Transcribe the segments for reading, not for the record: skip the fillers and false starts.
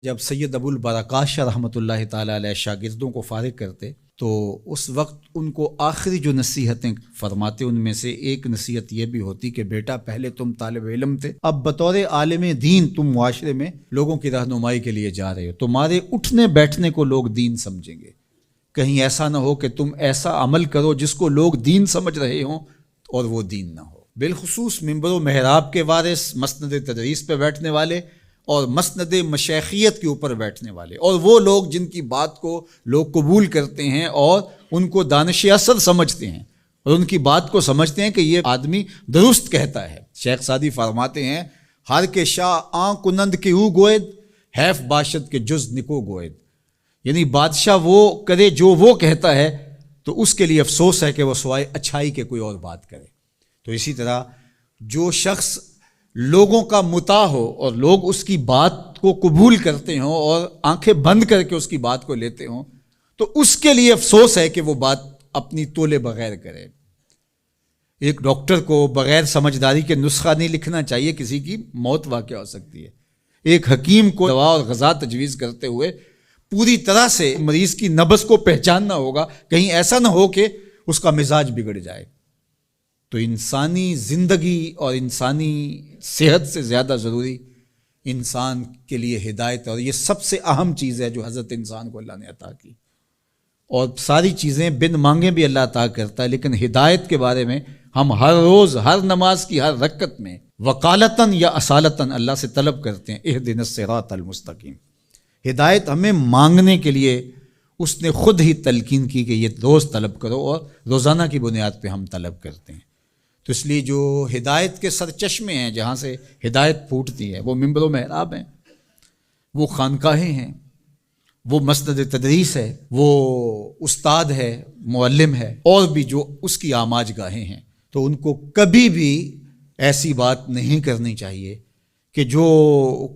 جب سید ابو البرکات شاہ رحمۃ اللہ تعالیٰ علیہ شاگردوں کو فارغ کرتے تو اس وقت ان کو آخری جو نصیحتیں فرماتے ان میں سے ایک نصیحت یہ بھی ہوتی کہ بیٹا پہلے تم طالب علم تھے، اب بطور عالم دین تم معاشرے میں لوگوں کی رہنمائی کے لیے جا رہے ہو، تمہارے اٹھنے بیٹھنے کو لوگ دین سمجھیں گے، کہیں ایسا نہ ہو کہ تم ایسا عمل کرو جس کو لوگ دین سمجھ رہے ہوں اور وہ دین نہ ہو۔ بالخصوص ممبر و محراب کے وارث، مسند تدریس پہ بیٹھنے والے اور مسند مشیخیت کے اوپر بیٹھنے والے، اور وہ لوگ جن کی بات کو لوگ قبول کرتے ہیں اور ان کو دانش اثر سمجھتے ہیں اور ان کی بات کو سمجھتے ہیں کہ یہ آدمی درست کہتا ہے۔ شیخ سعدی فرماتے ہیں ہر کے شاہ آن کنند کی او گوید، حیف باشد کے جز نکو گوید، یعنی بادشاہ وہ کرے جو وہ کہتا ہے تو اس کے لیے افسوس ہے کہ وہ سوائے اچھائی کے کوئی اور بات کرے۔ تو اسی طرح جو شخص لوگوں کا مطاع ہو اور لوگ اس کی بات کو قبول کرتے ہوں اور آنکھیں بند کر کے اس کی بات کو لیتے ہوں تو اس کے لیے افسوس ہے کہ وہ بات اپنی تولے بغیر کرے۔ ایک ڈاکٹر کو بغیر سمجھداری کے نسخہ نہیں لکھنا چاہیے، کسی کی موت واقع ہو سکتی ہے۔ ایک حکیم کو دوا اور غذا تجویز کرتے ہوئے پوری طرح سے مریض کی نبض کو پہچاننا ہوگا، کہیں ایسا نہ ہو کہ اس کا مزاج بگڑ جائے۔ تو انسانی زندگی اور انسانی صحت سے زیادہ ضروری انسان کے لیے ہدایت، اور یہ سب سے اہم چیز ہے جو حضرت انسان کو اللہ نے عطا کی، اور ساری چیزیں بن مانگے بھی اللہ عطا کرتا ہے، لیکن ہدایت کے بارے میں ہم ہر روز ہر نماز کی ہر رکعت میں وقالتاً یا اصالتاً اللہ سے طلب کرتے ہیں اہدنا الصراط المستقیم۔ ہدایت ہمیں مانگنے کے لیے اس نے خود ہی تلقین کی کہ یہ روز طلب کرو، اور روزانہ کی بنیاد پہ ہم طلب کرتے ہیں۔ تو اس لیے جو ہدایت کے سرچشمے ہیں جہاں سے ہدایت پھوٹتی ہے وہ ممبر و محراب ہیں، وہ خانقاہیں ہیں، وہ مسند تدریس ہے، وہ استاد ہے، معلم ہے، اور بھی جو اس کی آماج گاہیں ہیں۔ تو ان کو کبھی بھی ایسی بات نہیں کرنی چاہیے کہ جو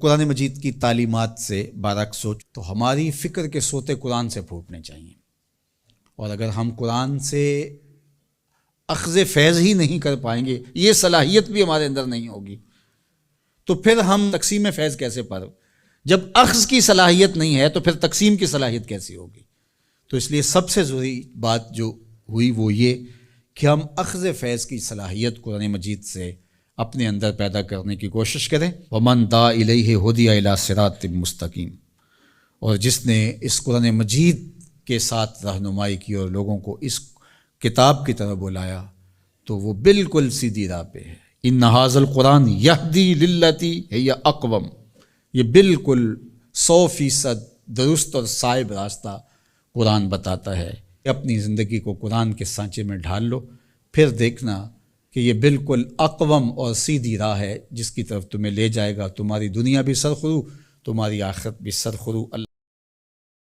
قرآن مجید کی تعلیمات سے برعکس ہو۔ تو ہماری فکر کے سوتے قرآن سے پھوٹنے چاہیے، اور اگر ہم قرآن سے اخذ فیض ہی نہیں کر پائیں گے، یہ صلاحیت بھی ہمارے اندر نہیں ہوگی، تو پھر ہم تقسیم فیض کیسے پڑھ؟ جب اخذ کی صلاحیت نہیں ہے تو پھر تقسیم کی صلاحیت کیسی ہوگی؟ تو اس لیے سب سے ضروری بات جو ہوئی وہ یہ کہ ہم اخذ فیض کی صلاحیت قرآن مجید سے اپنے اندر پیدا کرنے کی کوشش کریں۔ وَمَن دَعَا إِلَيْهِ هُدِيَ إِلَىٰ صِرَاطٍ مُسْتَقِيمٍ، اور جس نے اس قرآن مجید کے ساتھ رہنمائی کی اور لوگوں کو اس کتاب کی طرف بلایا تو وہ بالکل سیدھی راہ پہ ہے۔ ان ھذا القرآن یہدی للتی ہی اقوم، یہ بالکل 100% درست اور صائب راستہ قرآن بتاتا ہے۔ اپنی زندگی کو قرآن کے سانچے میں ڈھال لو، پھر دیکھنا کہ یہ بالکل اقوم اور سیدھی راہ ہے جس کی طرف تمہیں لے جائے گا۔ تمہاری دنیا بھی سرخرو، تمہاری آخرت بھی سرخرو۔